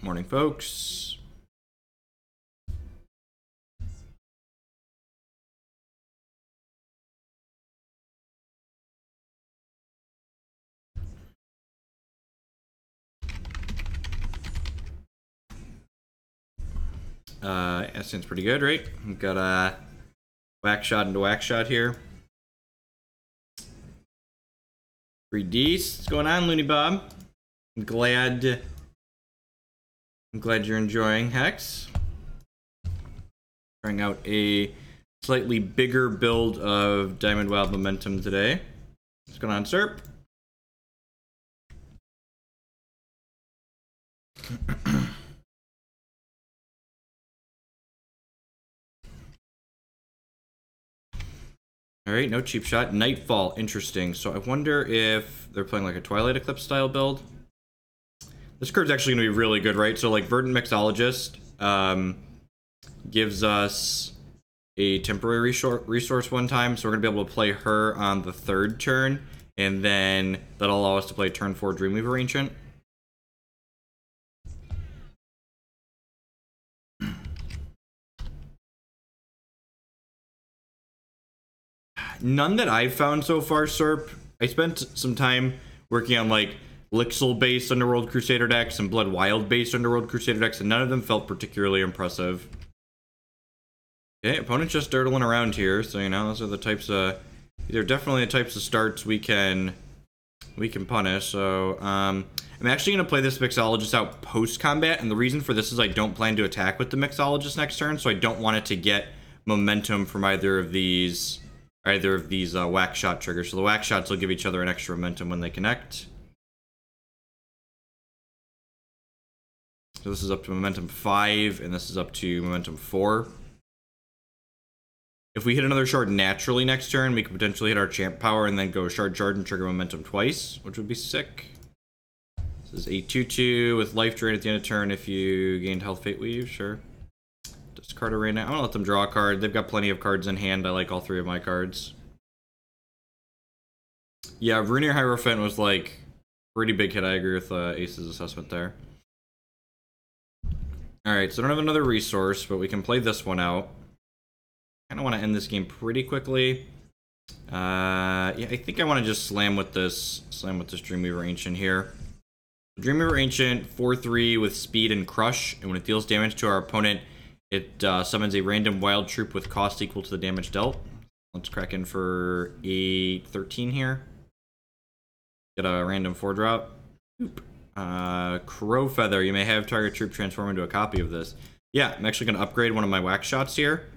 Morning, folks. That seems pretty good, right? We've got a Waxshot into Waxshot here. 3Ds. What's going on, Looney Bob? I'm glad you're enjoying Hex. Trying out a slightly bigger build of Diamond Wild Momentum today. What's going on, Serp? Alright, no cheap shot. Nightfall, interesting. So I wonder if they're playing like a Twilight Eclipse style build. This card's actually going to be really good, right? So like Verdant Mixologist gives us a temporary resource one time. So we're going to be able to play her on the 3rd turn. And then that'll allow us to play turn 4 Dreamweaver Ancient. None that I've found so far, Serp. I spent some time working on like Lixil-based Underworld Crusader decks and Blood Wild-based Underworld Crusader decks, and none of them felt particularly impressive. Okay, opponent's just dirtling around here, so you know, those are the types of... These are definitely the types of starts we can punish, so... I'm actually going to play this Mixologist out post-combat, and the reason for this is I don't plan to attack with the Mixologist next turn, so I don't want it to get momentum from either of these Waxshot triggers. So the Waxshots will give each other an extra momentum when they connect. So this is up to momentum 5, and this is up to momentum 4. If we hit another shard naturally next turn, we could potentially hit our champ power and then go shard and trigger momentum twice, which would be sick. This is a 2/2 with life drain at the end of turn if you gained health fate weave, sure. Discard a right now. I'm gonna let them draw a card. They've got plenty of cards in hand. I like all 3 of my cards. Yeah, Runir Hierophant was like pretty big hit. I agree with Ace's assessment there. Alright, so I don't have another resource, but we can play this one out. I want to end this game pretty quickly. Yeah, I think I want to just slam with this Dreamweaver Ancient here. Dreamweaver Ancient, 4/3 with speed and crush, and when it deals damage to our opponent, it summons a random wild troop with cost equal to the damage dealt. Let's crack in for a 13 here. Get a random 4-drop. Crowfeather, you may have target troop transform into a copy of this. Yeah, I'm actually going to upgrade one of my Waxshots here.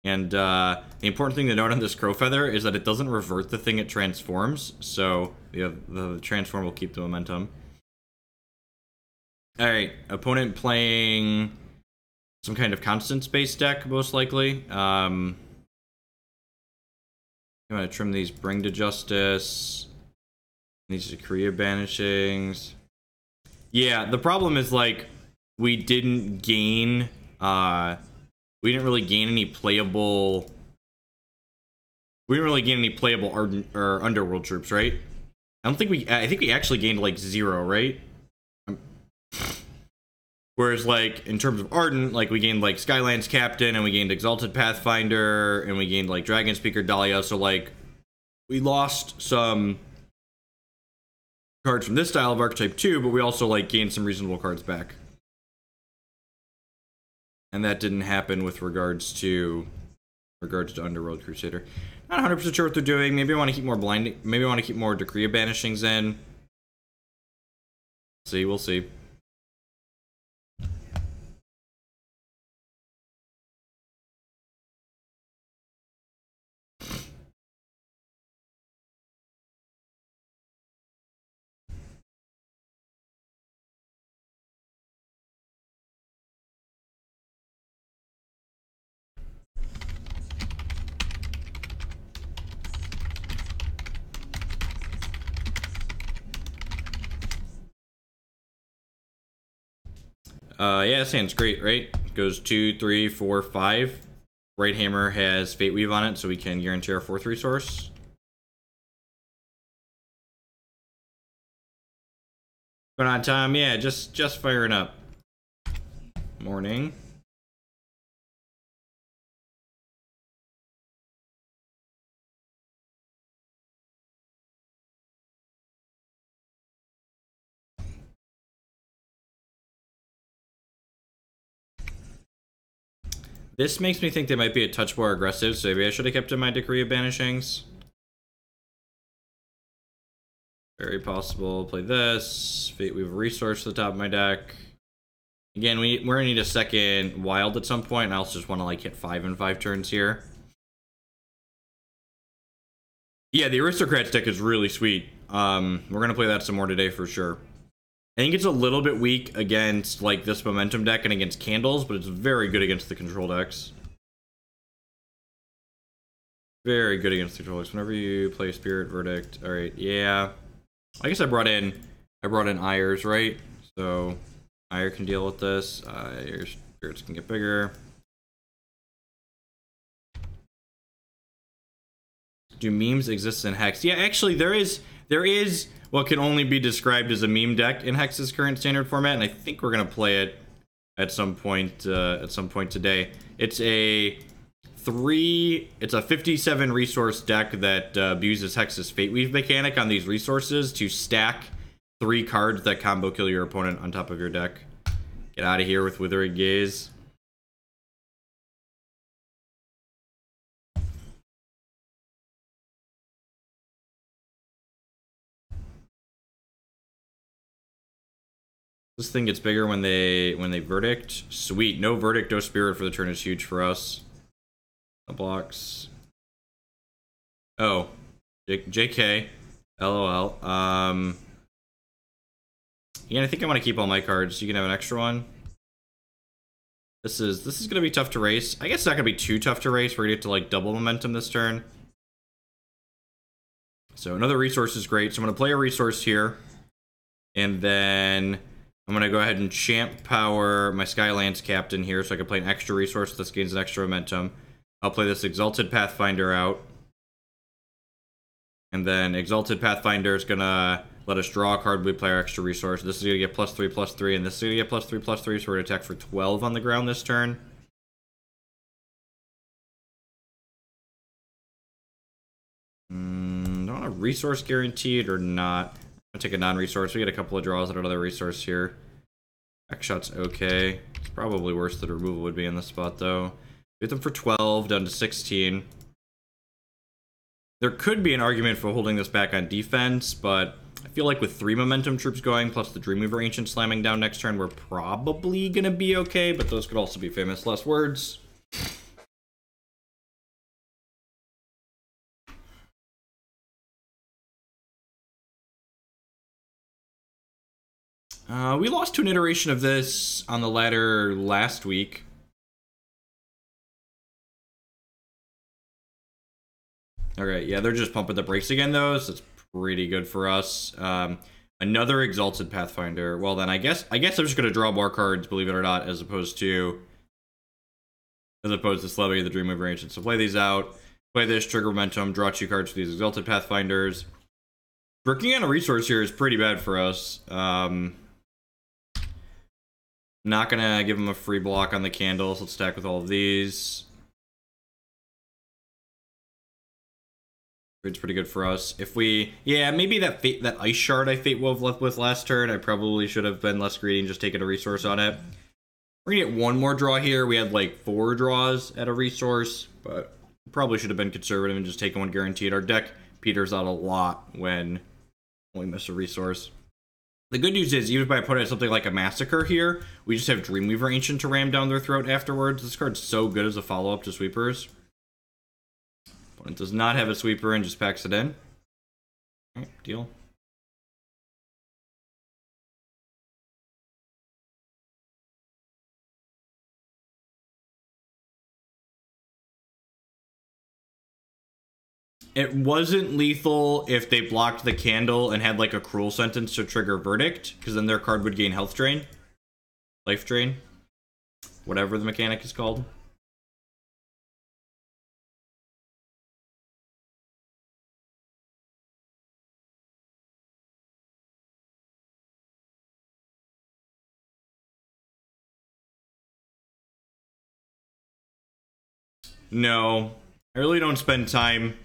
And the important thing to note on this Crowfeather is that it doesn't revert the thing it transforms. So the transform will keep the momentum. Alright, opponent playing some kind of constant-based deck, most likely. I'm going to trim these Bring to Justice. These Decree of Banishings. Yeah, the problem is, like, we didn't gain... we didn't really gain any playable... We didn't really gain any playable Ardent or Underworld troops, right? I think we actually gained, like, 0, right? Whereas, like, in terms of Ardent, like, we gained, like, Skylance Captain, and we gained Exalted Pathfinder, and we gained, like, Dragonspeaker, Daliah, so, like, we lost some cards from this style of archetype too, but we also, like, gained some reasonable cards back. And that didn't happen with regards to Underworld Crusader. Not 100% sure what they're doing. Maybe I want to keep more blinding. Maybe I want to keep more Decree of Banishings in. See, we'll see. Yeah, this hand's great, right? Goes 2, 3, 4, 5. Brighthammer has Fate Weave on it, so we can guarantee our 4th resource. Going on, Tom? Yeah, just firing up. morning. This makes me think they might be a touch more aggressive, so maybe I should have kept in my Decree of Banishings. Very possible. Play this. We have a resource at the top of my deck. Again, we're gonna need a second wild at some point, and I also just want to like hit 5 in 5 turns here. Yeah, the Aristocrats deck is really sweet. We're gonna play that some more today for sure. I think it's a little bit weak against like this momentum deck and against candles, but it's very good against the control decks. Very good against the control decks. Whenever you play Spirit Verdict, all right, yeah. I guess I brought in Ires, right? So Ire can deal with this. Your spirits can get bigger. Do memes exist in Hex? Yeah, actually, there is what can only be described as a meme deck in Hex's current standard format, and I think we're gonna play it at some point today. It's a 57 resource deck that abuses Hex's Fate Weave mechanic on these resources to stack 3 cards that combo kill your opponent on top of your deck. Get out of here with Withering Gaze. This thing gets bigger when they verdict. Sweet. No verdict, no spirit for the turn is huge for us. No blocks. Oh. JK. LOL. Yeah, I think I want to keep all my cards. You can have an extra one. This is gonna be tough to race. I guess it's not gonna be too tough to race. We're gonna get to like double momentum this turn. So another resource is great. So I'm gonna play a resource here. And then I'm gonna go ahead and champ power my Skylance Captain here so I can play an extra resource. This gains an extra momentum. I'll play this Exalted Pathfinder out. And then Exalted Pathfinder is gonna let us draw a card, we play our extra resource. This is gonna get +3/+3, and this is gonna get +3/+3, so we're gonna attack for 12 on the ground this turn. Don't want a resource guaranteed or not. I'm gonna take a non-resource. We get a couple of draws at another resource here. Waxshot's okay. It's probably worse than removal would be in this spot though. Get them for 12, down to 16. There could be an argument for holding this back on defense, but I feel like with 3 momentum troops going, plus the Dreamweaver Ancient slamming down next turn, we're probably gonna be okay, but those could also be famous last words. We lost to an iteration of this on the ladder last week. Okay, yeah, they're just pumping the brakes again, though, so it's pretty good for us. Another Exalted Pathfinder. Well, then I guess I'm just gonna draw more cards, believe it or not, as opposed to slamming the Dreamweaver Ancient. So play these out, play this, trigger momentum, draw 2 cards for these Exalted Pathfinders. Working on a resource here is pretty bad for us. Not gonna give them a free block on the candles. Let's stack with all of these. It's pretty good for us. If we, yeah, maybe that ice shard I Fate Wove left with last turn, I probably should have been less greedy and just taken a resource on it. We're gonna get one more draw here. We had like 4 draws at a resource, but probably should have been conservative and just taken one guaranteed. Our deck peters out a lot when we miss a resource. The good news is, even if I put out something like a Massacre here, we just have Dreamweaver Ancient to ram down their throat afterwards. This card's so good as a follow-up to Sweepers. Opponent does not have a Sweeper and just packs it in. Alright, deal. It wasn't lethal if they blocked the candle and had like a cruel sentence to trigger Verdict, because then their card would gain health drain. Life drain. Whatever the mechanic is called. No, I really don't spend time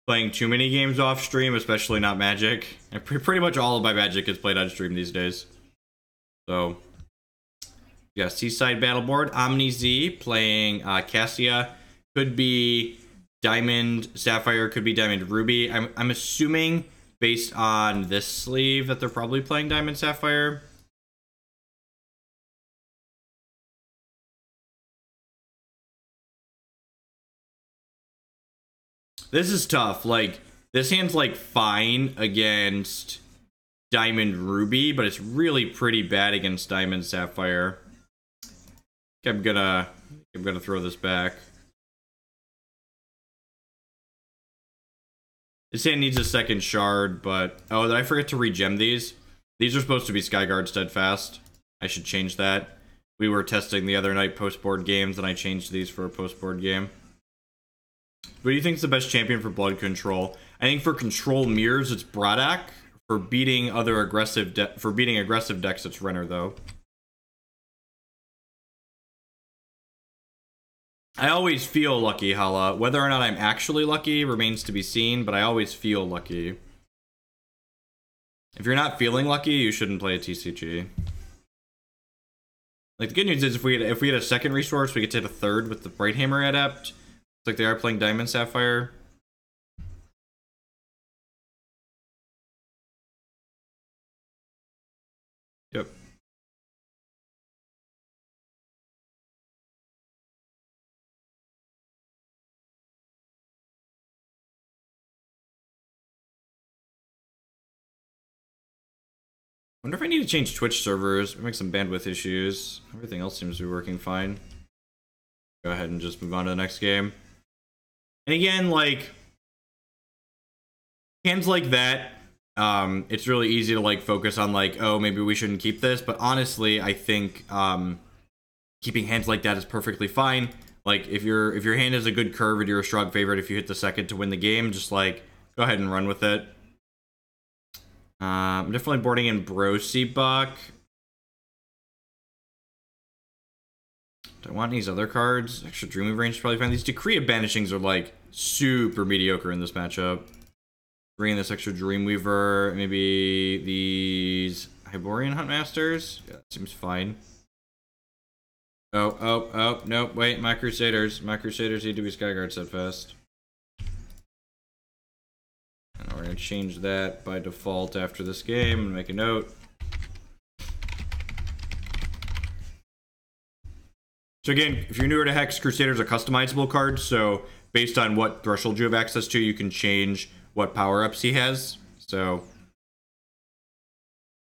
playing too many games off stream, especially not Magic. And pretty much all of my Magic is played on stream these days. So, yeah, Seaside Battleboard, Omni Z playing Cassia. Could be Diamond Sapphire, could be Diamond Ruby. I'm assuming based on this sleeve that they're probably playing Diamond Sapphire. This is tough. Like, this hand's like fine against Diamond Ruby, but it's really pretty bad against Diamond Sapphire. I'm gonna throw this back. This hand needs a second shard, but oh, did I forget to regem these? These are supposed to be Skyguard Steadfast. I should change that. We were testing the other night post-board games, and I changed these for a post-board game. What do you think is the best champion for blood control? I think for control mirrors, it's Brodok. For beating other aggressive decks, it's Renner though. I always feel lucky, Hala. Whether or not I'm actually lucky remains to be seen, but I always feel lucky. If you're not feeling lucky, you shouldn't play a TCG. Like, the good news is if we had a second resource, we could take a third with the Brighthammer Adept. It's like they are playing Diamond Sapphire. Yep. Wonder if I need to change Twitch servers. Make some bandwidth issues. Everything else seems to be working fine. Go ahead and just move on to the next game. And again, like, hands like that, it's really easy to like focus on like, oh, maybe we shouldn't keep this. But honestly, I think keeping hands like that is perfectly fine. Like, if your hand is a good curve and you're a strong favorite, if you hit the second to win the game, just like go ahead and run with it. I'm definitely boarding in Brosi-Buk. Do I want these other cards? Extra Dreamweaver Ancient is probably fine. These Decree of Banishings are like super mediocre in this matchup. Bring in this extra Dreamweaver, maybe these Hyperborean Huntmasters. Yeah, that seems fine. Oh, nope, wait, my Crusaders need to be Skyguard Steadfast. And we're gonna change that by default after this game and make a note. So again, if you're newer to Hex, Crusader's a customizable card, so based on what threshold you have access to, you can change what power-ups he has. So,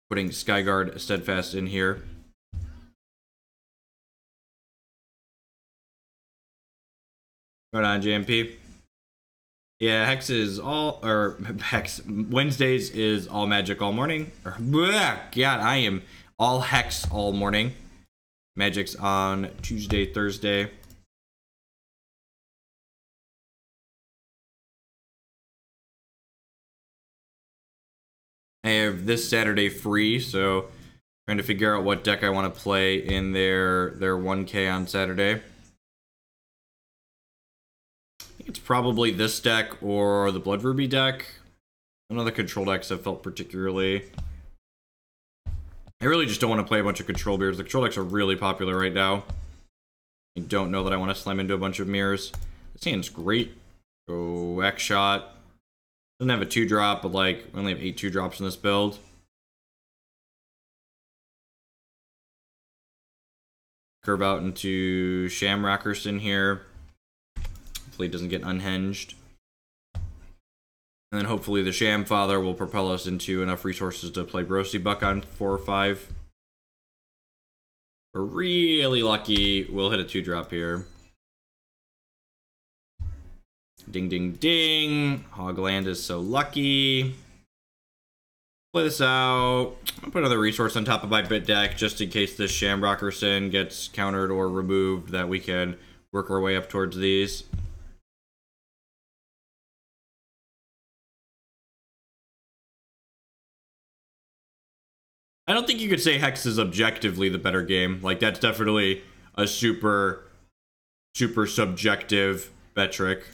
putting Skyguard Steadfast in here. Right on, JMP. Yeah, Hex is all, or Hex, Wednesdays is all Magic all morning. God, I am all Hex all morning. Magic's on Tuesday, Thursday. I have this Saturday free, so trying to figure out what deck I want to play in their 1K on Saturday. I think it's probably this deck or the Blood Ruby deck. None of the control decks have felt particularly... I really just don't want to play a bunch of control mirrors. The control decks are really popular right now. I don't know that I want to slam into a bunch of mirrors. This hand's great. Go Waxshot. Doesn't have a 2-drop, but like, we only have 8 2-drops in this build. Curve out into Shamrockerson here. Hopefully it doesn't get unhinged. And then hopefully the Sham Father will propel us into enough resources to play Brosi-Buk on 4 or 5. We're really lucky. We'll hit a 2-drop here. Ding, ding, ding. Hogland is so lucky. Play this out. I'll put another resource on top of my bit deck just in case this Shamrockerson gets countered or removed, that we can work our way up towards these. I don't think you could say Hex is objectively the better game. Like, that's definitely a super super subjective metric.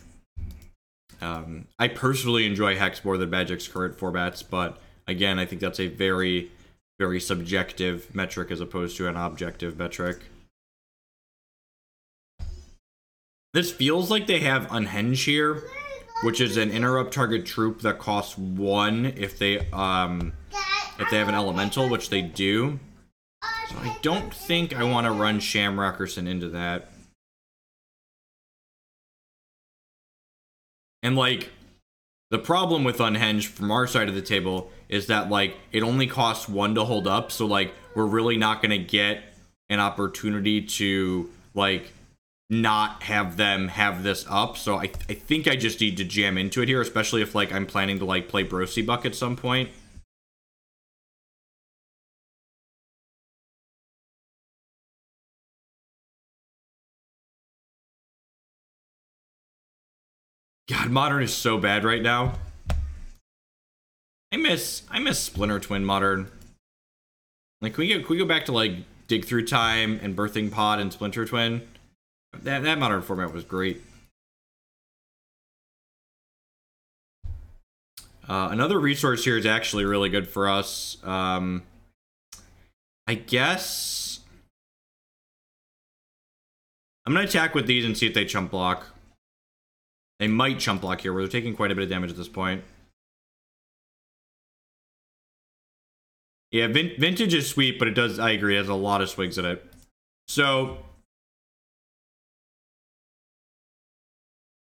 I personally enjoy Hex more than Magic's current formats, but again, I think that's a very, very subjective metric as opposed to an objective metric. This feels like they have Unhenge here, which is an interrupt target troop that costs 1 if they have an elemental, which they do. So I don't think I want to run Shamrockerson into that. And like, the problem with Unhenge from our side of the table is that like it only costs 1 to hold up, so like we're really not gonna get an opportunity to like not have them have this up. So I think I just need to jam into it here, especially if like I'm planning to like play Brosi-Buk at some point. God, Modern is so bad right now. I miss Splinter Twin Modern. Like, can we go back to like Dig Through Time and Birthing Pod and Splinter Twin? That Modern format was great. Another resource here is actually really good for us. I guess I'm gonna attack with these and see if they chump block. They might chump block here, where they're taking quite a bit of damage at this point. Yeah, Vintage is sweet, but it does, I agree, it has a lot of swings in it. So,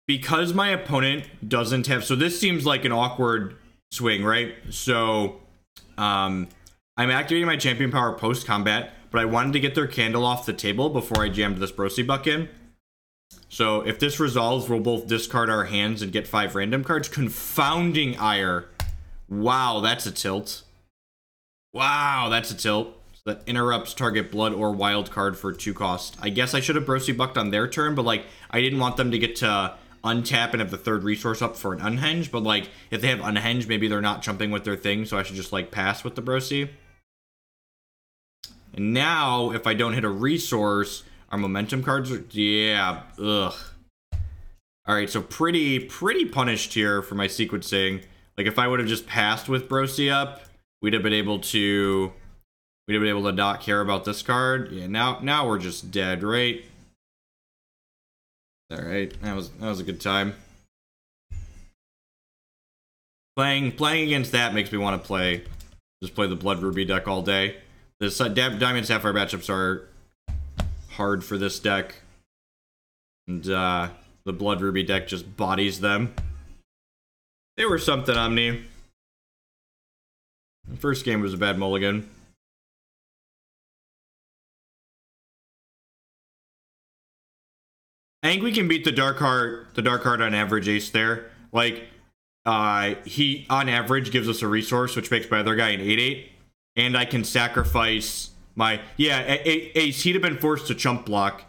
because my opponent doesn't have, so this seems like an awkward swing, right? So, I'm activating my champion power post-combat, but I wanted to get their candle off the table before I jammed this Brosi-Buk in. So if this resolves, we'll both discard our hands and get 5 random cards. Confounding Ire. Wow, that's a tilt. Wow, that's a tilt. So that interrupts target blood or wild card for 2 cost. I guess I should have Brosi-Bucked on their turn, but like I didn't want them to get to untap and have the 3rd resource up for an Unhenge. But like if they have Unhenge, maybe they're not jumping with their thing, so I should just like pass with the Brosi. And now, if I don't hit a resource, our momentum cards are, yeah, ugh. Alright, so pretty punished here for my sequencing. Like, if I would have just passed with Brosi up, we'd have been able to not care about this card. Yeah, now we're just dead, right? Alright, that was a good time. Playing against that makes me want to just play the Blood Ruby deck all day. The Diamond Sapphire matchups are hard for this deck, and the Blood Ruby deck just bodies them. They were something, Omni. The first game was a bad mulligan. I think we can beat the Dark Heart on average ace there. Like, he on average gives us a resource, which makes my other guy an 8/8, and I can sacrifice my, yeah, ace. He'd have been forced to chump block.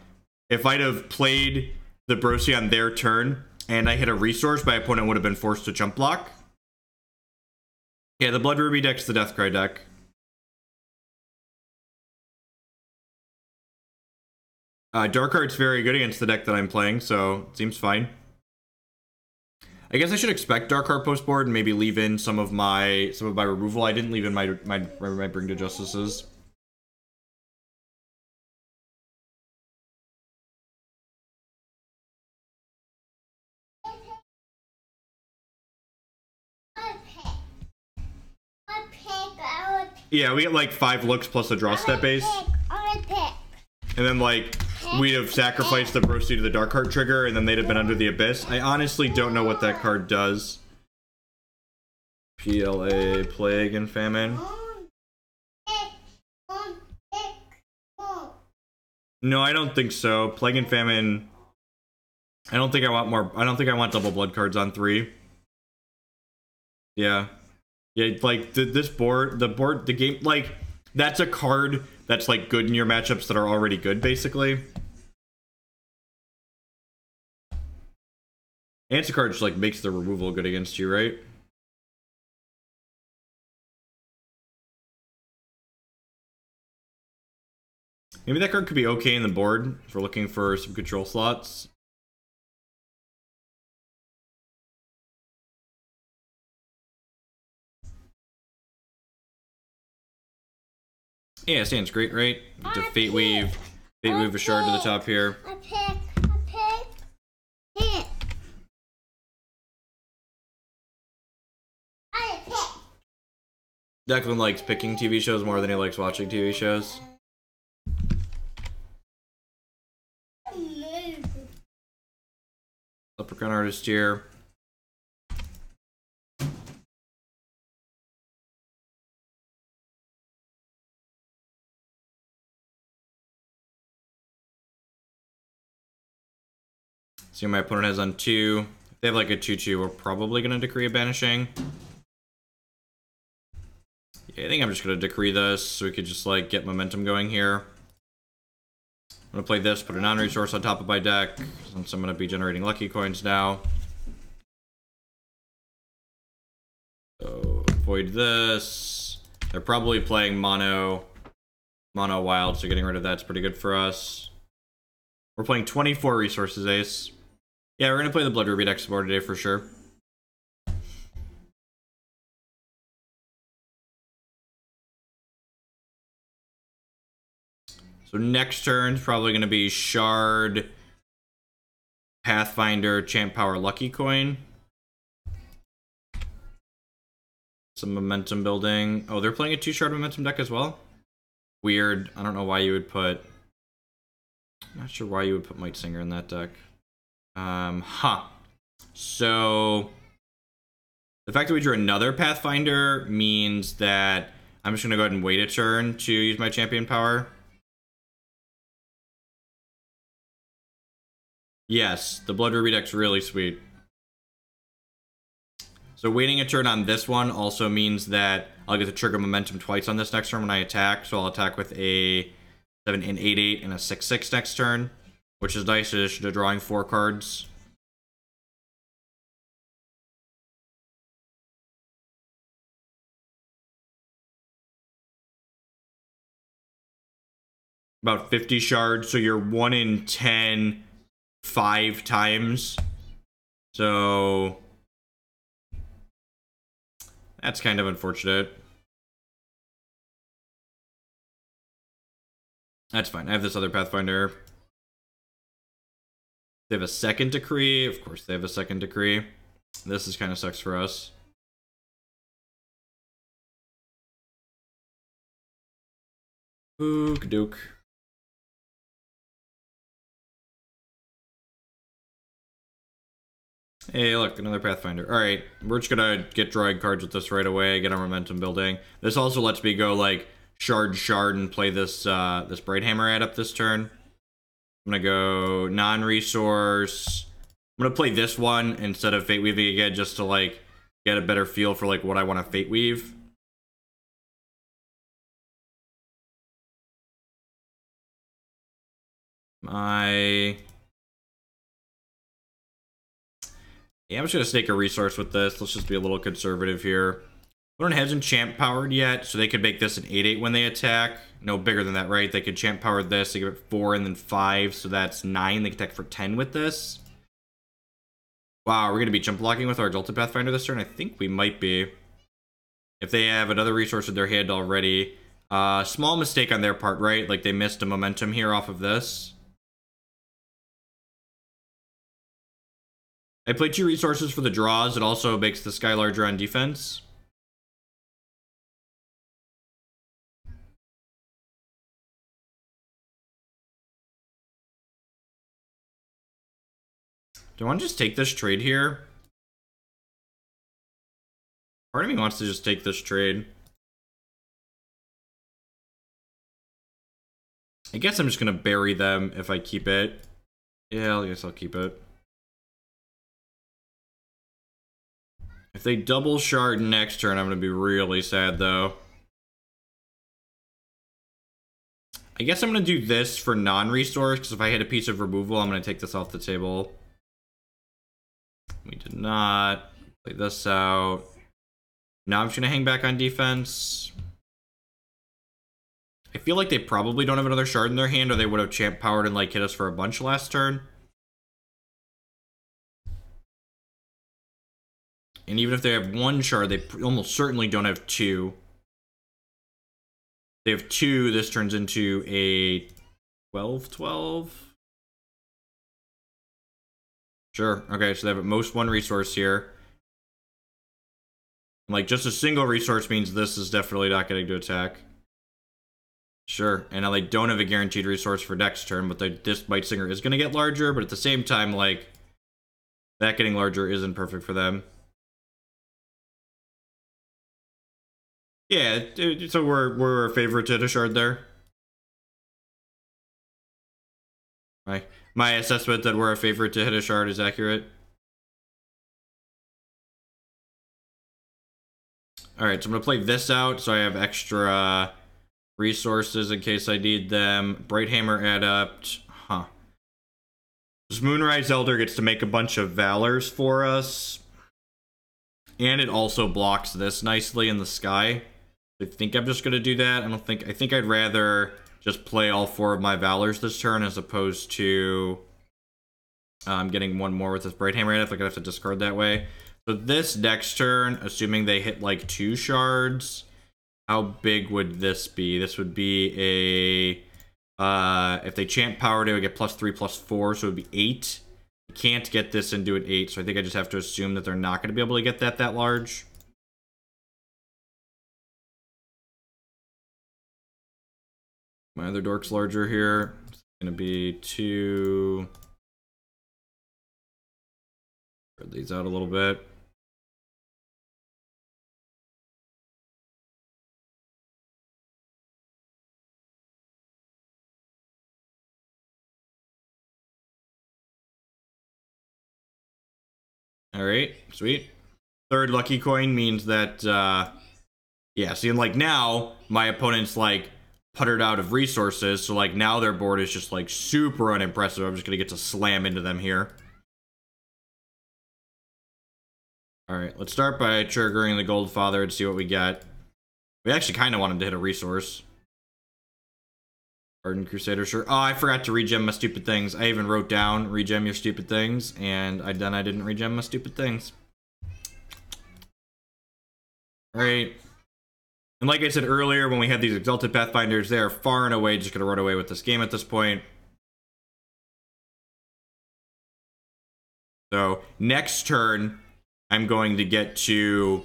If I'd have played the Brosi on their turn and I hit a resource, my opponent would have been forced to chump block. Yeah, the Blood Ruby deck's the Deathcry deck. Dark Heart's very good against the deck that I'm playing, so it seems fine. I guess I should expect Dark Heart post board and maybe leave in some of my removal. I didn't leave in my Bring to Justices. Yeah, we get like 5 looks plus a draw step base. And then like we'd have sacrificed the Brosi to the Dark Heart trigger, and then they'd have been under the Abyss. I honestly don't know what that card does. PLA, Plague and Famine. No, I don't think so. Plague and Famine. I don't think I want double blood cards on 3. Yeah. Yeah, like this board, the game, like that's a card that's like good in your matchups that are already good, basically. Answer card just like makes the removal good against you, right? Maybe that card could be okay in the board if we're looking for some control slots. Yeah, stands great, right? To Fate Weave a shard to the top here. Declan likes picking TV shows more than he likes watching TV shows. Leprechaun Artist here. See what my opponent has on 2. If they have like a 2-2, we're probably going to Decree of Banishing. Yeah, I think I'm just going to Decree this so we could just like get momentum going here. I'm going to play this, put a non-resource on top of my deck, since I'm going to be generating lucky coins now. So, avoid this. They're probably playing mono wild, so getting rid of that's pretty good for us. We're playing 24 resources, Ace. Yeah, we're going to play the Blood Ruby deck support today for sure. So next turn's probably going to be Shard, Pathfinder, Champ Power, Lucky Coin. Some momentum building. Oh, they're playing a 2-shard momentum deck as well? Weird. I don't know why you would put... I'm not sure why you would put Might Singer in that deck. So... the fact that we drew another Pathfinder means that I'm just going to go ahead and wait a turn to use my Champion Power. Yes, the Blood Ruby deck's really sweet. So waiting a turn on this one also means that I'll get to trigger momentum twice on this next turn when I attack. So I'll attack with a 7 and 8/8 and a 6/6 next turn, which is nice to drawing 4 cards. About 50 shards, so you're 1 in 10 5 times. So that's kind of unfortunate. That's fine. I have this other Pathfinder. They have a second Decree. Of course, they have a second Decree. This is kind of sucks for us. Ook dook. Hey, look, another Pathfinder. Alright, we're just gonna get drawing cards with this right away, get our momentum building. This also lets me go, like, shard, and play this, this Brighthammer Adept this turn. I'm gonna go non-resource. I'm gonna play this one instead of Fate Weaving again, just to, like, get a better feel for, like, what I want to Fate Weave. Yeah, I'm just gonna stake a resource with this. Let's just be a little conservative here. Opponent hasn't champ powered yet, so they could make this an 8/8 when they attack. No bigger than that, right? They could champ power this, they give it 4 and then 5, so that's 9. They could attack for 10 with this. Wow, we're gonna be jump blocking with our Exalted Pathfinder this turn? I think we might be. If they have another resource in their hand already. Small mistake on their part, right? Like, they missed a momentum here off of this. I played 2 resources for the draws. It also makes the sky larger on defense. Do I want to just take this trade here? Part of me wants to just take this trade. I guess I'm just going to bury them if I keep it. Yeah, I guess I'll keep it. If they double shard next turn, I'm going to be really sad, though. I guess I'm going to do this for non-resource, because if I hit a piece of removal, I'm going to take this off the table. We did not. Play this out. Now I'm just going to hang back on defense. I feel like they probably don't have another shard in their hand, or they would have champ powered and like hit us for a bunch last turn. And even if they have one shard, they almost certainly don't have two. They have two, this turns into a 12-12. Sure, okay, so they have at most one resource here. Like, just a single resource means this is definitely not getting to attack. Sure, and now they don't have a guaranteed resource for next turn, but this Might Singer is going to get larger, but at the same time, like, that getting larger isn't perfect for them. Yeah, so we're a favorite to hit a shard there. My assessment that we're a favorite to hit a shard is accurate. Alright, so I'm going to play this out so I have extra resources in case I need them. Brighthammer Adept. Huh. This Moonrise Elder gets to make a bunch of Valors for us. And it also blocks this nicely in the sky. I think I'm just going to do that. I think I'd rather just play all 4 of my Valors this turn as opposed to getting one more with this Brighthammer Adept. I'm going to have to discard that way. So this next turn, assuming they hit like 2 shards, how big would this be? This would be a, if they champ powered it, would get +3/+4, so it would be 8. You can't get this and do it 8, so I think I just have to assume that they're not going to be able to get that large. My other dork's larger here. It's going to be 2. Spread these out a little bit. Alright, sweet. Third lucky coin means that, yeah, see, and like now, my opponent's like puttered out of resources, so like now their board is just like super unimpressive. I'm just gonna get to slam into them here. Alright, let's start by triggering the Goldfather and see what we get. We actually kind of wanted to hit a resource. Ardent Crusader, sure. Oh, I forgot to regem my stupid things. I even wrote down regem your stupid things, and then I didn't regem my stupid things. Alright. And like I said earlier, when we had these Exalted Pathfinders, they are far and away just going to run away with this game at this point. So, next turn, I'm going to get to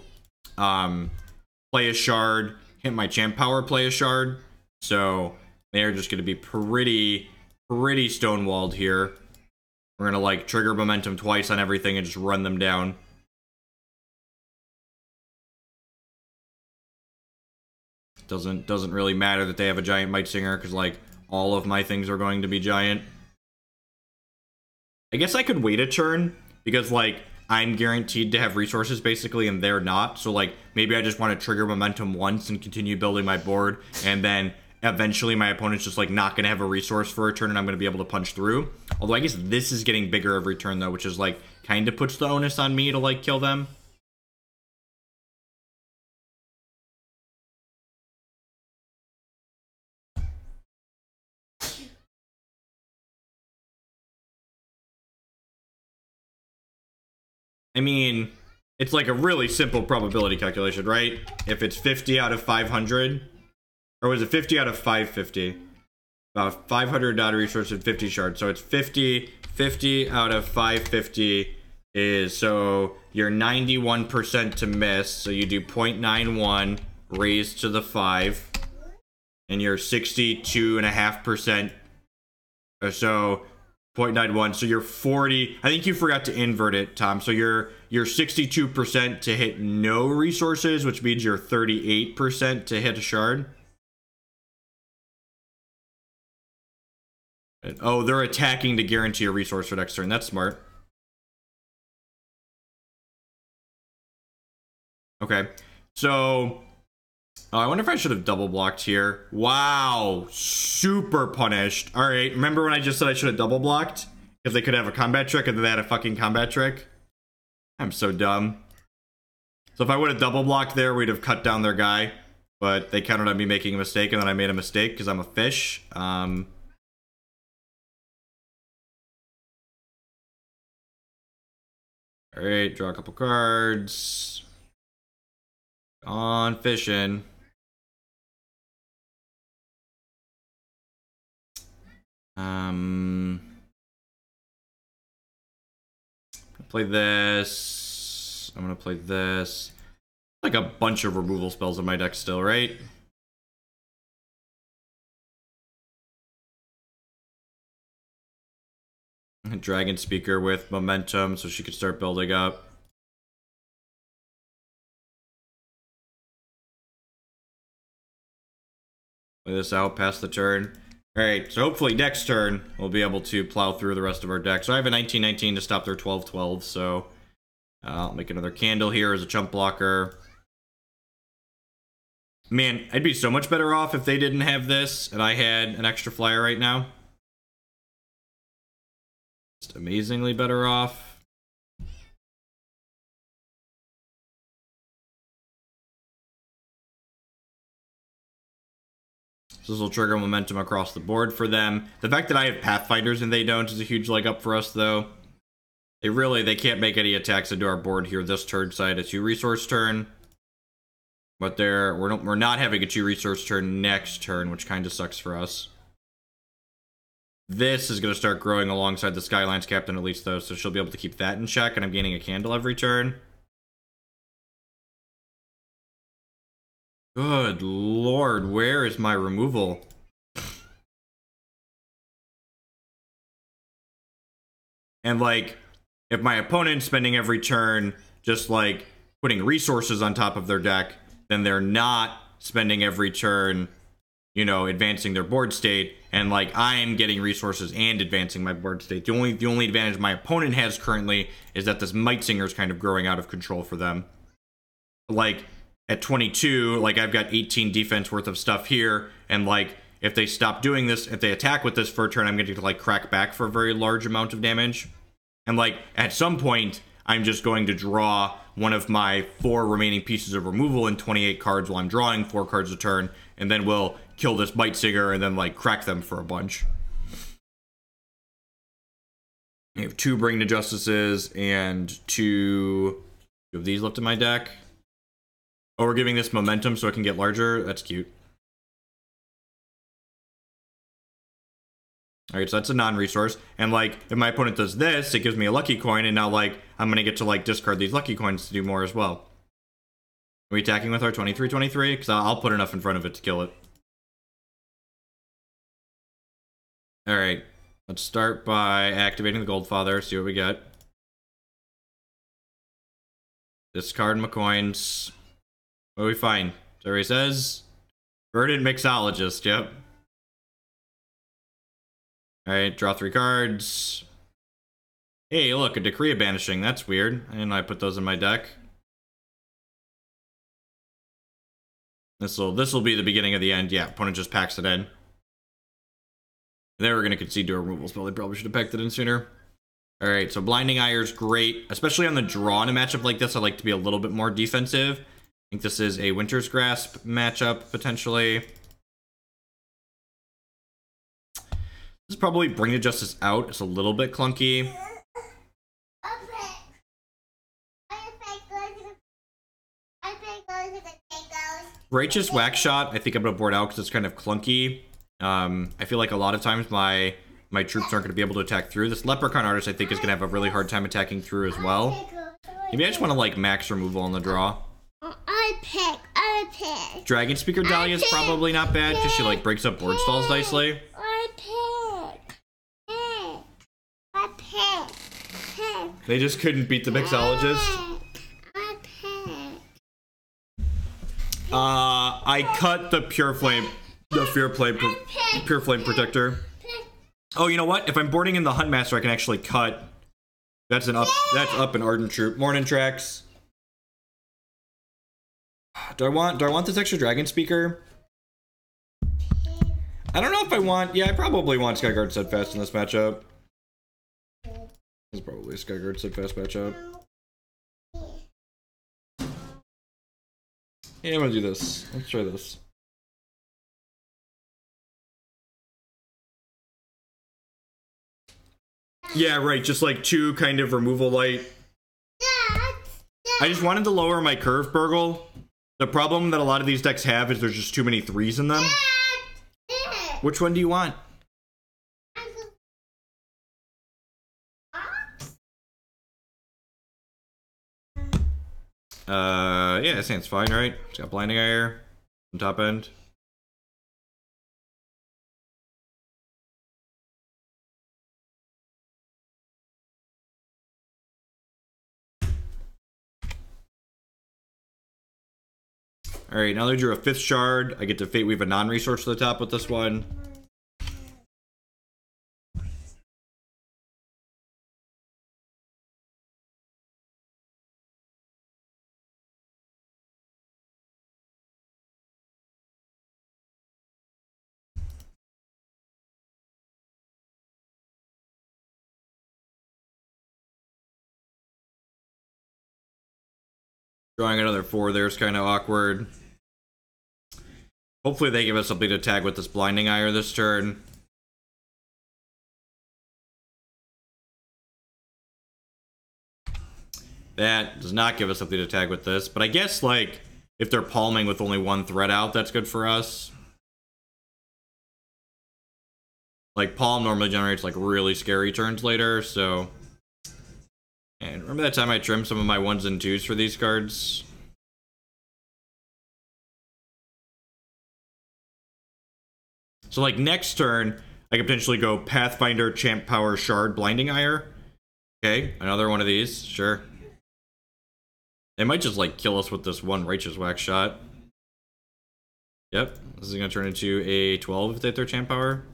play a shard, hit my champ power, play a shard. So, they're just going to be pretty stonewalled here. We're going to, like, trigger momentum twice on everything and just run them down. Doesn't really matter that they have a giant Might Singer, because, like, all of my things are going to be giant. I guess I could wait a turn, because, like, I'm guaranteed to have resources, basically, and they're not. So, like, maybe I just want to trigger momentum once and continue building my board, and then eventually my opponent's just, like, not going to have a resource for a turn, and I'm going to be able to punch through. Although I guess this is getting bigger every turn, though, which is, like, kind of puts the onus on me to, like, kill them. I mean, it's like a really simple probability calculation, right? If it's 50 out of 500, or was it 50 out of 550? About 500 data resources and 50 shards. So it's 50 out of 550 is, so you're 91% to miss. So you do 0.91 raised to the 5. And you're 62.5%. Or so 0.91, so you're 40. I think you forgot to invert it, Tom. So you're 62% to hit no resources, which means you're 38% to hit a shard. Oh, they're attacking to guarantee a resource for next turn. That's smart. Okay, so I wonder if I should have double blocked here. Wow, super punished. All right, remember when I just said I should have double blocked? Because they could have a combat trick and then they had a fucking combat trick? I'm so dumb. So if I would have double blocked there, we'd have cut down their guy. but they counted on me making a mistake, and then I made a mistake because I'm a fish. Alright, draw a couple cards. On fishing. Play this. I'm gonna play this. Like a bunch of removal spells in my deck still, right? Dragonspeaker with momentum, so she could start building up. Play this out past the turn. Alright, so hopefully next turn we'll be able to plow through the rest of our deck. So I have a 19-19 to stop their 12-12, so I'll make another candle here as a chump blocker. Man, I'd be so much better off if they didn't have this and I had an extra flyer right now. Just amazingly better off. So this will trigger momentum across the board for them. The fact that I have Pathfinders and they don't is a huge leg up for us, though. They can't make any attacks into our board here this turn, so I had a 2-resource turn. But we're not having a 2-resource turn next turn, which kind of sucks for us. This is going to start growing alongside the Skylance Captain at least, though, so she'll be able to keep that in check, and I'm gaining a candle every turn. Good lord, where is my removal? And, like, if my opponent's spending every turn just, like, putting resources on top of their deck, then they're not spending every turn, you know, advancing their board state, and, like, I'm getting resources and advancing my board state. The only advantage my opponent has currently is that this Mightsinger is kind of growing out of control for them. Like, at 22, like, I've got 18 defense worth of stuff here, and, like, if they stop doing this, if they attack with this for a turn, I'm going to, like, crack back for a very large amount of damage. And, like, at some point, I'm just going to draw one of my 4 remaining pieces of removal in 28 cards while I'm drawing 4 cards a turn, and then we'll kill this Mightsinger and then, like, crack them for a bunch. I have 2 Bring to Justices and 2 of these left in my deck. Oh, we're giving this momentum so it can get larger. That's cute. Alright, so that's a non-resource. And, like, if my opponent does this, it gives me a lucky coin, and now, like, I'm gonna get to, like, discard these lucky coins to do more as well. Are we attacking with our 23-23? Because I'll put enough in front of it to kill it. Alright, let's start by activating the Goldfather, see what we get. Discard my coins. What do we find? So he says, Verdant Mixologist, yep. Alright, draw 3 cards. Hey, look, a Decree of Banishing, that's weird. I didn't know I put those in my deck. This'll be the beginning of the end. Yeah, opponent just packs it in. They were gonna concede to a removal spell, they probably should have packed it in sooner. Alright, so Blinding Ire is great. Especially on the draw in a matchup like this, I like to be a little bit more defensive. I think this is a Winter's Grasp matchup, potentially. This is probably Bring the Justice out. It's a little bit clunky. Righteous Waxshot, I think I'm going to board out because it's kind of clunky. I feel like a lot of times my troops aren't going to be able to attack through. This Leprechaun Artist, I think, is going to have a really hard time attacking through as well. Maybe I just want to, like, max removal on the draw. I pick. Dragonspeaker Daliah is probably not bad because she, like, breaks up board stalls nicely. They just couldn't beat the Mixologist. I cut the Pureflame, Pureflame Protector. Oh, you know what? If I'm boarding in the Huntmaster, I can actually cut. That's up an Ardent troop. Morning tracks. Do I want this extra Dragonspeaker? I don't know if I want. Yeah, I probably want Skyguard Steadfast in this matchup. This is probably a Skyguard Steadfast matchup. Yeah, I'm gonna do this. Let's try this. Yeah, right. Just like 2 kind of removal light. I just wanted to lower my curve, Burgle. The problem that a lot of these decks have is there's just too many 3s in them. Which one do you want? Yeah, that sounds fine, right? It's got Blinding Ire on top end. Alright, now they drew a 5th shard. I get to Fate Weave a non-resource to the top with this one. Drawing another 4 there is kind of awkward. Hopefully they give us something to tag with this Blinding Ire this turn. That does not give us something to tag with this, but I guess, like, if they're palming with only 1 threat out, that's good for us. Like, palm normally generates, like, really scary turns later, so... And remember that time I trimmed some of my 1s and 2s for these cards? So, like, next turn, I could potentially go Pathfinder, Champ Power, Shard, Blinding Ire. Okay, another one of these, sure. They might just, like, kill us with this one Righteous Waxshot. Yep, this is gonna turn into a 12 if they hit their Champ Power.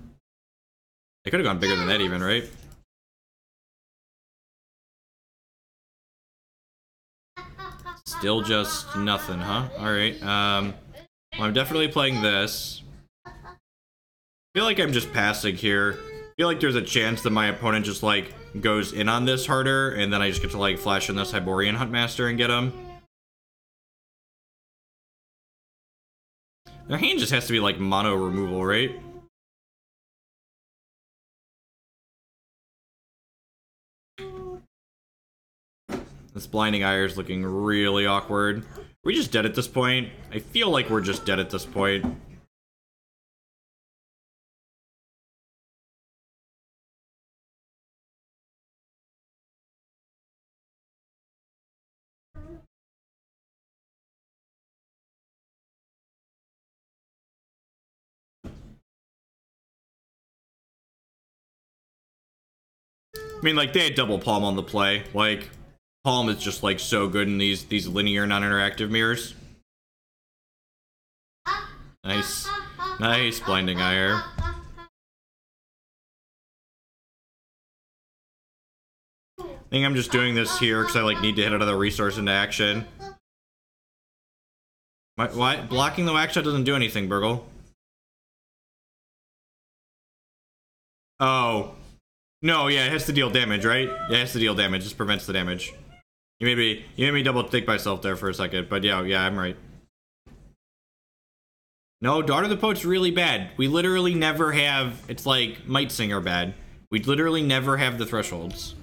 They could have gone bigger than that even, right? Still just nothing, huh? Alright, well, I'm definitely playing this. I feel like I'm just passing here. I feel like there's a chance that my opponent just, like, goes in on this harder, and then I just get to, like, flash in this Hyperborean Huntmaster and get him. Their hand just has to be, like, mono removal, right? This Blinding Ire is looking really awkward. Are we just dead at this point? I feel like we're just dead at this point. I mean, like, they had double palm on the play. Like, palm is just, like, so good in these linear non-interactive mirrors. Nice. Nice Blinding Ire. I think I'm just doing this here because I, like, need to hit another resource into action. Why? Blocking the Waxshot doesn't do anything, Burgle. Oh. No, yeah, it has to deal damage, right? Yeah, it has to deal damage. Just prevents the damage. You made me double think myself there for a second, but yeah, I'm right. No, Daughter of the Poet's really bad. We literally never have... It's like Might Singer bad. We literally never have the thresholds.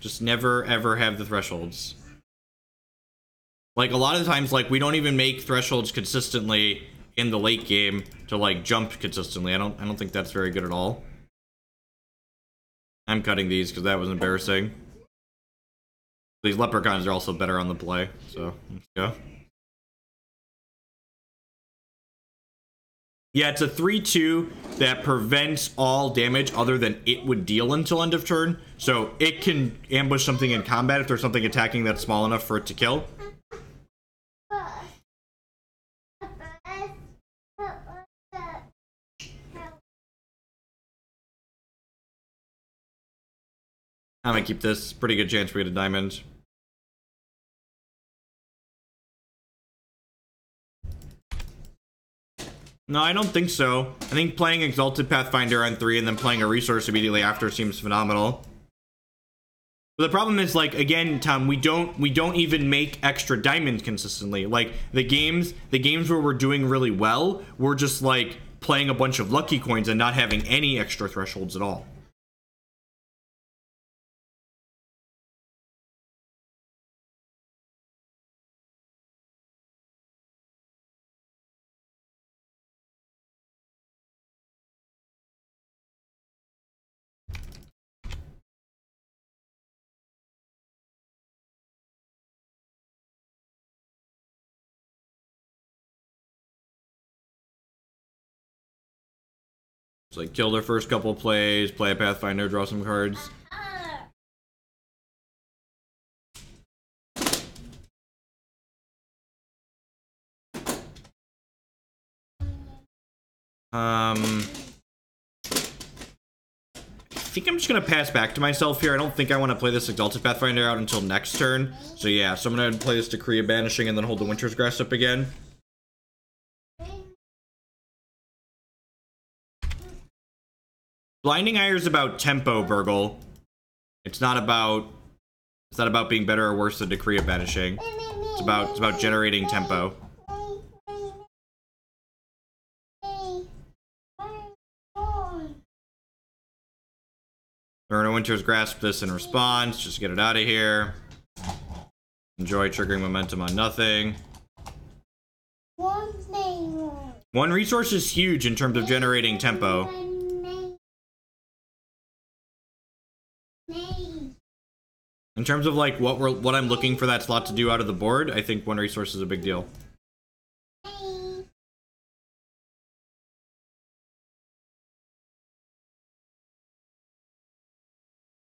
Just never, ever have the thresholds. Like, a lot of times, like, we don't even make thresholds consistently in the late game to, like, jump consistently. I don't think that's very good at all. I'm cutting these because that was embarrassing. These leprechauns are also better on the play, so let's go. Yeah, it's a 3/2 that prevents all damage other than it would deal until end of turn. So it can ambush something in combat if there's something attacking that's small enough for it to kill. I'm gonna keep this. Pretty good chance we get a diamond. No, I don't think so. I think playing Exalted Pathfinder on 3 and then playing a resource immediately after seems phenomenal. But the problem is, like, again, Tom, we don't even make extra diamonds consistently. Like, the games where we're doing really well, we're just like playing a bunch of lucky coins and not having any extra thresholds at all. It's like kill their first couple plays, play a Pathfinder, draw some cards. I think I'm just gonna pass back to myself here. I don't think I want to play this Exalted Pathfinder out until next turn. So yeah, so I'm gonna play this Decree of Banishing and then hold the Winter's Grasp up again. Blinding Ire is about tempo, Burgle. It's not about being better or worse than Decree of Banishing. It's about generating tempo. Earn a Winter's Grasp this in response, just get it out of here. Enjoy triggering momentum on nothing. One resource is huge in terms of generating tempo. In terms of like what I'm looking for that slot to do out of the board, I think one resource is a big deal.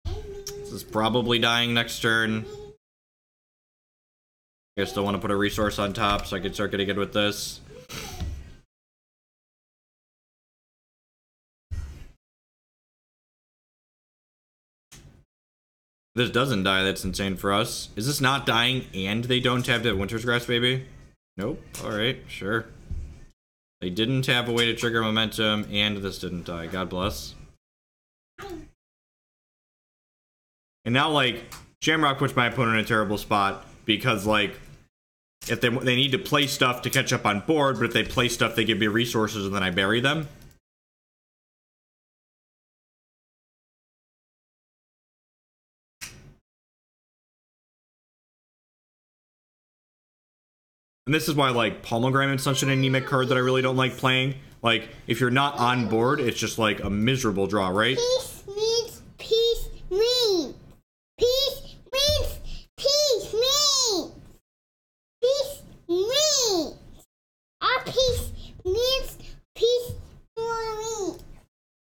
This is probably dying next turn. I still want to put a resource on top so I can start getting good with this. This doesn't die, that's insane for us. Is this not dying and they don't have the Winter's Grasp, baby? Nope. Alright, sure. They didn't have a way to trigger momentum and this didn't die. God bless. And now, like, Shamrock puts my opponent in a terrible spot because, like, if they need to play stuff to catch up on board, but if they play stuff, they give me resources and then I bury them. And this is why, like, Pomegranate is such an anemic card that I really don't like playing. Like, if you're not on board, it's just, like, a miserable draw, right? Peace means peace means. Peace means peace means. Peace means. Our peace means peace for me.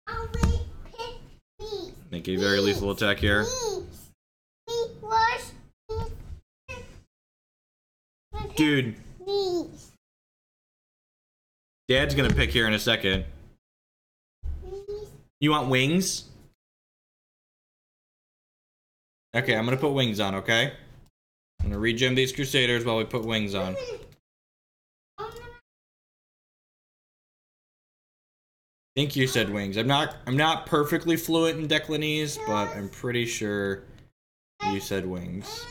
Always pick peace. Make a very lethal attack here. Dude. Dad's gonna pick here in a second. You want wings? Okay, I'm gonna put wings on, okay? I'm gonna regem these Crusaders while we put wings on. I think you said wings. I'm not perfectly fluent in Declinese, but I'm pretty sure you said wings.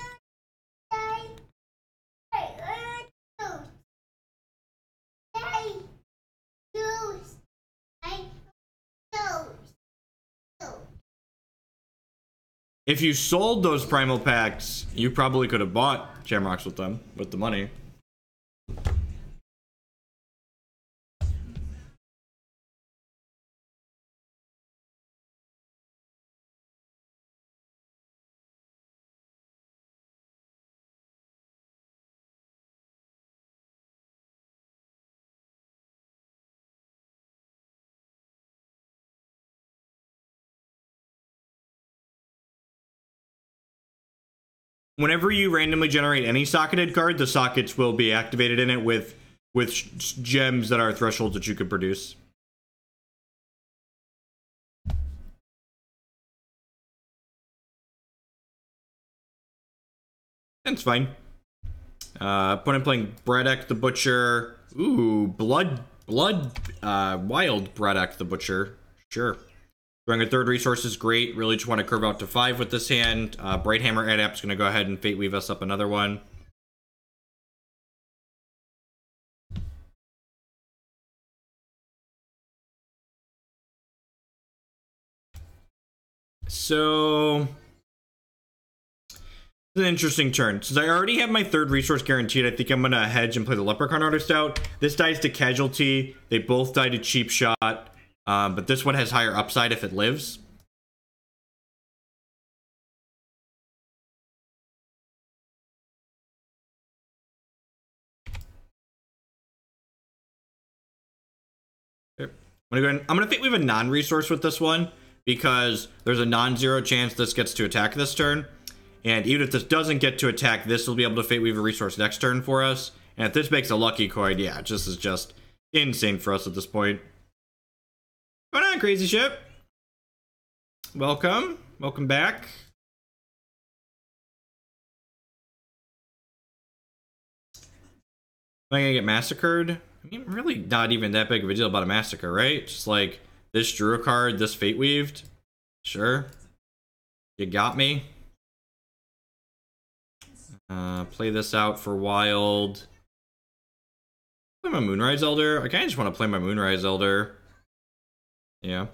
If you sold those primal packs, you probably could have bought Shamrocks with them, with the money. Whenever you randomly generate any socketed card, the sockets will be activated in it with gems that are thresholds that you could produce. That's fine. Opponent playing Braddock the Butcher. Ooh, wild Braddock the Butcher. Sure. Drawing a third resource is great. Really just want to curve out to 5 with this hand. Brighthammer Adept's going to go ahead and Fate Weave us up another one. So it's an interesting turn. Since I already have my third resource guaranteed, I think I'm going to hedge and play the Leprechaun Artist out. This dies to Casualty. They both die to Cheap Shot. But this one has higher upside if it lives. Okay. I'm gonna think we have a non-resource with this one because there's a non-zero chance this gets to attack this turn. And even if this doesn't get to attack, this will be able to Fate Weave a resource next turn for us. And if this makes a lucky coin, yeah, this is just insane for us at this point. Going on, Crazy Ship? Welcome. Welcome back. Am I gonna get massacred? I mean, really not even that big of a deal about a massacre, right? Just like, this drew a card, this Fate Weaved. Sure. You got me. Play this out for wild. Play my Moonrise Elder. I kinda just want to play my Moonrise Elder. Yeah.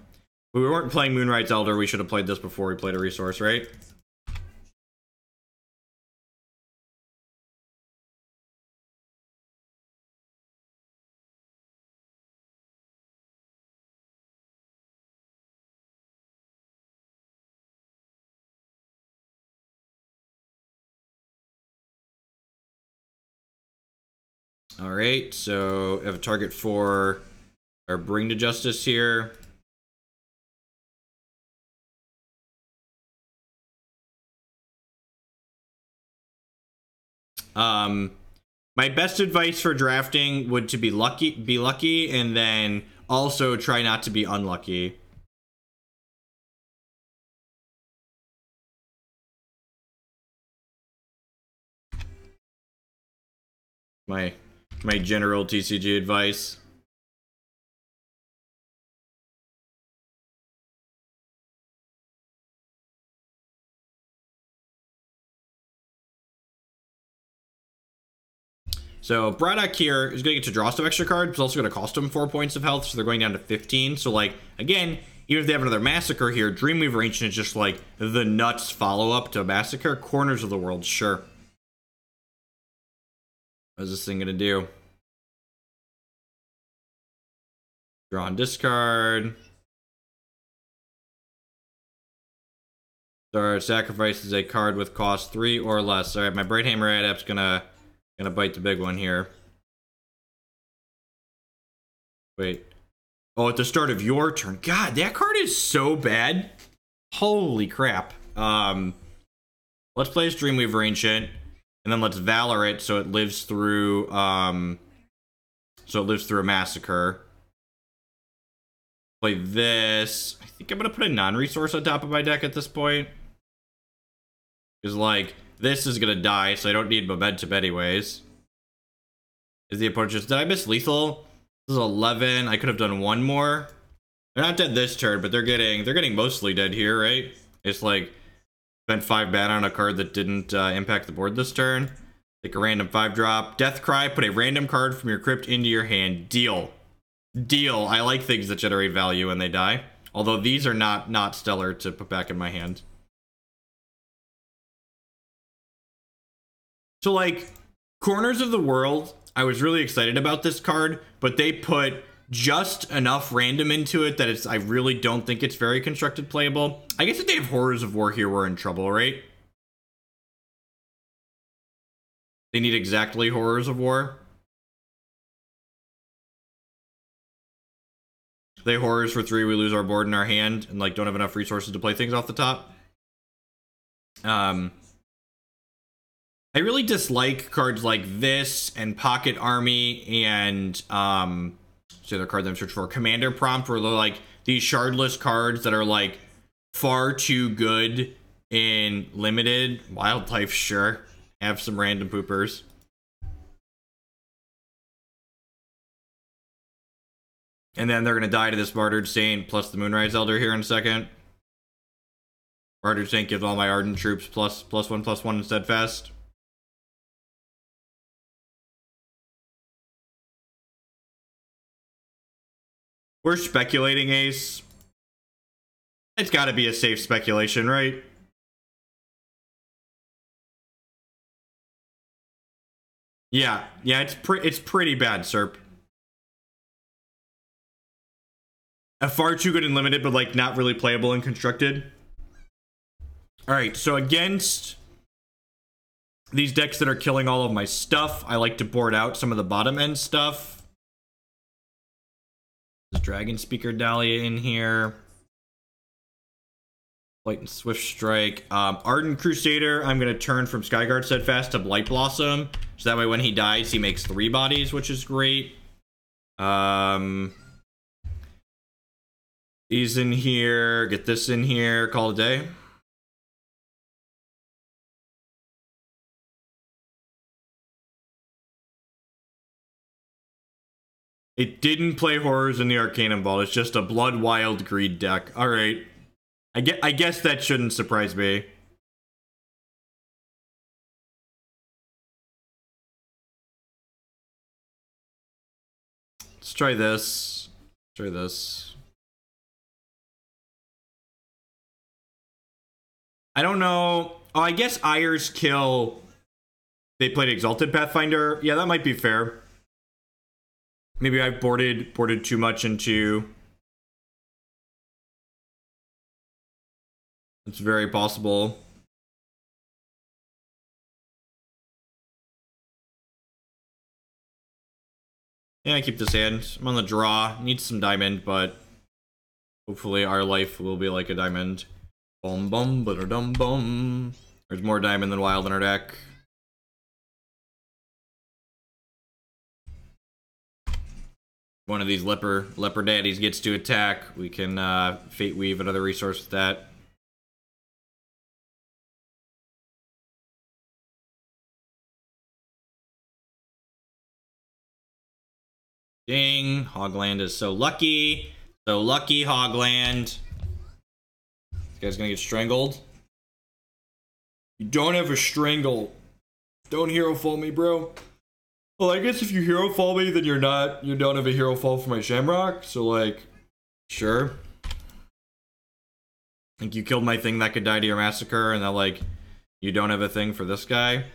But we weren't playing Moonrise Elder, we should have played this before we played a resource, right? Alright, so I have a target for our Bring to Justice here. My best advice for drafting would to be lucky, and then also try not to be unlucky. My general TCG advice. So Braddock here is going to get to draw some extra cards, but it's also going to cost him 4 points of health, so they're going down to 15. So, like, again, even if they have another Massacre here, Dreamweaver Ancient is just, like, the nuts follow-up to Massacre. Corners of the world, sure. What's this thing going to do? Draw and discard. Start sacrifices a card with cost 3 or less. Alright, my Brighthammer Adept's gonna bite the big one here. Wait. Oh, at the start of your turn. God, that card is so bad. Holy crap. Let's play Dreamweaver Ancient, and then let's Valor it so it lives through a Massacre. Play this. I think I'm gonna put a non-resource on top of my deck at this point. Because, like, this is gonna die, so I don't need momentum anyways. Is the opponent just... Did I miss lethal? This is 11. I could have done one more. They're not dead this turn, but they're getting mostly dead here, right? It's like, spent 5 mana on a card that didn't impact the board this turn. Take a random 5-drop. Death Cry, put a random card from your crypt into your hand. Deal. Deal. I like things that generate value when they die. Although these are not stellar to put back in my hand. So, like, Corners of the World, I was really excited about this card, but they put just enough random into it that I really don't think it's very constructed playable. I guess if they have Horrors of War here, we're in trouble, right? They need exactly Horrors of War. They Horrors for 3, we lose our board in our hand, and, like, don't have enough resources to play things off the top. I really dislike cards like this and Pocket Army and what's the other card that I'm searching for? Commander Prompt, where they're like these shardless cards that are like far too good in limited. Wildlife, sure. Have some random poopers. And then they're going to die to this Martyred Saint plus the Moonrise Elder here in a second. Martyred Saint gives all my Ardent troops +1/+1 in Steadfast. We're speculating, Ace. It's got to be a safe speculation, right? Yeah, it's pretty bad, Serp. A far too good and limited, but like not really playable and constructed. All right, so against these decks that are killing all of my stuff, I like to board out some of the bottom end stuff. There's Dragonspeaker Daliah in here. Light and Swift Strike. Ardent Crusader, I'm going to turn from Skyguard Steadfast to Blight Blossom. So that way when he dies, he makes 3 bodies, which is great. These in here. Get this in here. Call it a day. It didn't play Horrors in the Arcanum Vault. It's just a Blood Wild Greed deck. All right. I guess that shouldn't surprise me. Let's try this. Try this. I don't know. Oh, I guess Ire's kill. They played Exalted Pathfinder. Yeah, that might be fair. Maybe I boarded too much into. It's very possible. Yeah, I keep this hand. I'm on the draw. Need some diamond, but hopefully our life will be like a diamond. Bum bum ba-da-dum bum. There's more diamond than wild in our deck. One of these leper daddies gets to attack. We can Fate Weave another resource with that. Ding. Hogland is so lucky. So lucky, Hogland. This guy's gonna get strangled. You don't have a strangle. Don't hero fall me, bro. Well, I guess if you hero fall me, then you don't have a hero fall for my Shamrock. So like, sure. Think you killed my thing that could die to your massacre, and that like, you don't have a thing for this guy.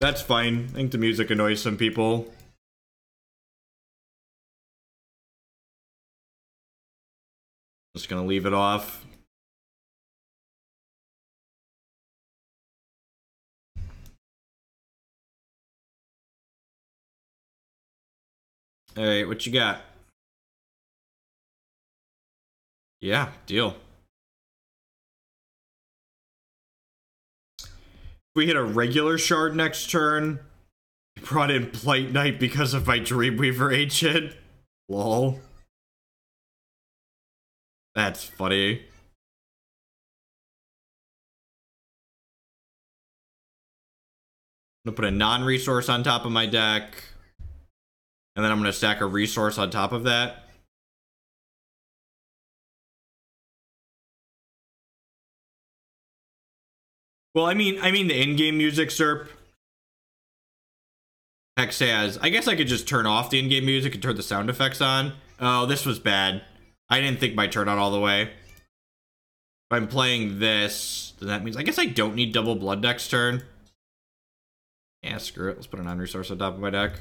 That's fine. I think the music annoys some people. Just gonna leave it off. Alright, what you got? Yeah, deal. If we hit a regular shard next turn, I brought in Blight Knight because of my Dreamweaver Ancient. Lol. That's funny. I'm gonna put a non-resource on top of my deck. And then I'm gonna stack a resource on top of that. Well, I mean the in-game music, Serp. Hex has. I guess I could just turn off the in-game music and turn the sound effects on. Oh, this was bad. I didn't think my turn on all the way. If I'm playing this, then that means I guess I don't need double blood next turn. Yeah, screw it. Let's put a non-resource on top of my deck.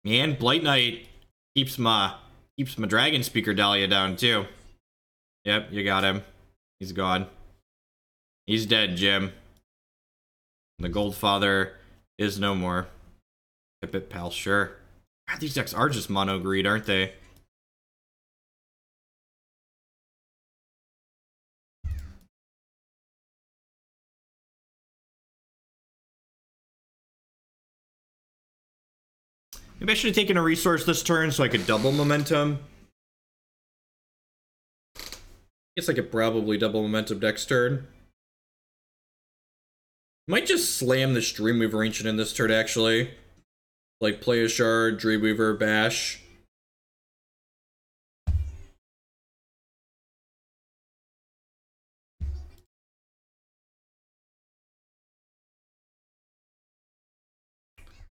And Blight Knight keeps my Dragonspeaker Daliah down too. Yep, you got him. He's gone. He's dead, Jim. The Goldfather is no more. Hip it, pal, sure. God, these decks are just mono greed, aren't they? Maybe I should have taken a resource this turn so I could double momentum. I guess I could probably double momentum next turn. Might just slam this Dreamweaver Ancient in this turn, actually. Like, play a shard, Dreamweaver, bash.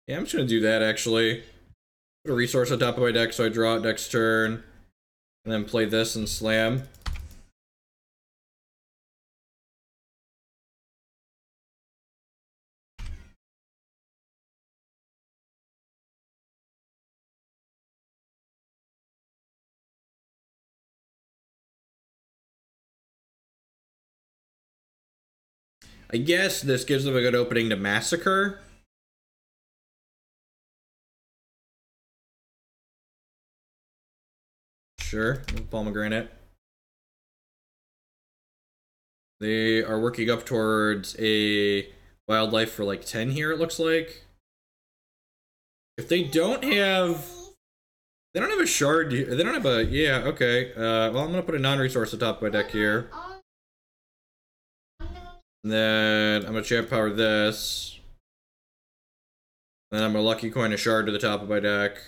Yeah, I'm just gonna do that, actually. Put a resource on top of my deck so I draw it next turn. And then play this and slam. I guess this gives them a good opening to Massacre. Sure, Pomegranate. They are working up towards a wildlife for like 10 here, it looks like. If they don't have... They don't have a shard. They don't have a... Yeah, okay. Well, I'm going to put a non-resource on top of my deck here. And then I'm going to champ power this. And then I'm going to lucky coin a shard to the top of my deck.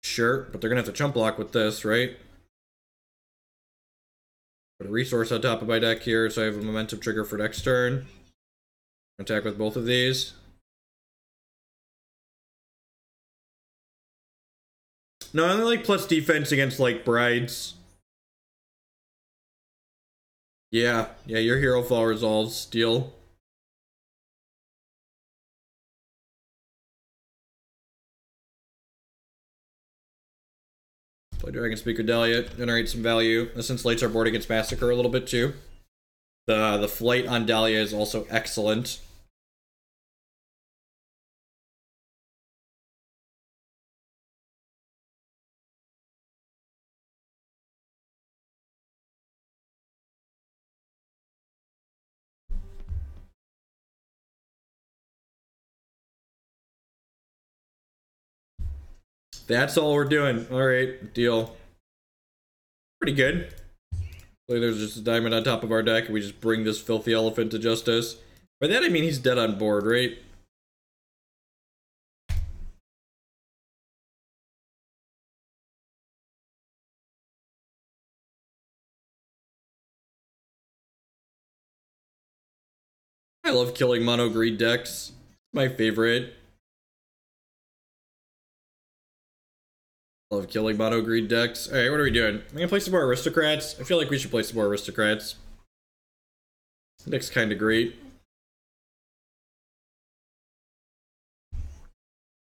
Sure, but they're going to have to chump block with this, right? Put a resource on top of my deck here so I have a momentum trigger for next turn. Attack with both of these. No, I only like plus defense against, like, brides. Yeah, your hero fall resolves. Deal. Play Dragonspeaker Daliah, generate some value. This insulates our board against Massacre a little bit, too. The flight on Daliah is also excellent. That's all we're doing. Alright, deal. Pretty good. Like there's just a diamond on top of our deck, and we just bring this filthy elephant to justice. By that I mean he's dead on board, right? I love killing mono greed decks. My favorite. Love killing mono greed decks. Alright, what are we doing? I'm gonna play some more aristocrats. I feel like we should play some more aristocrats. Deck's kinda great.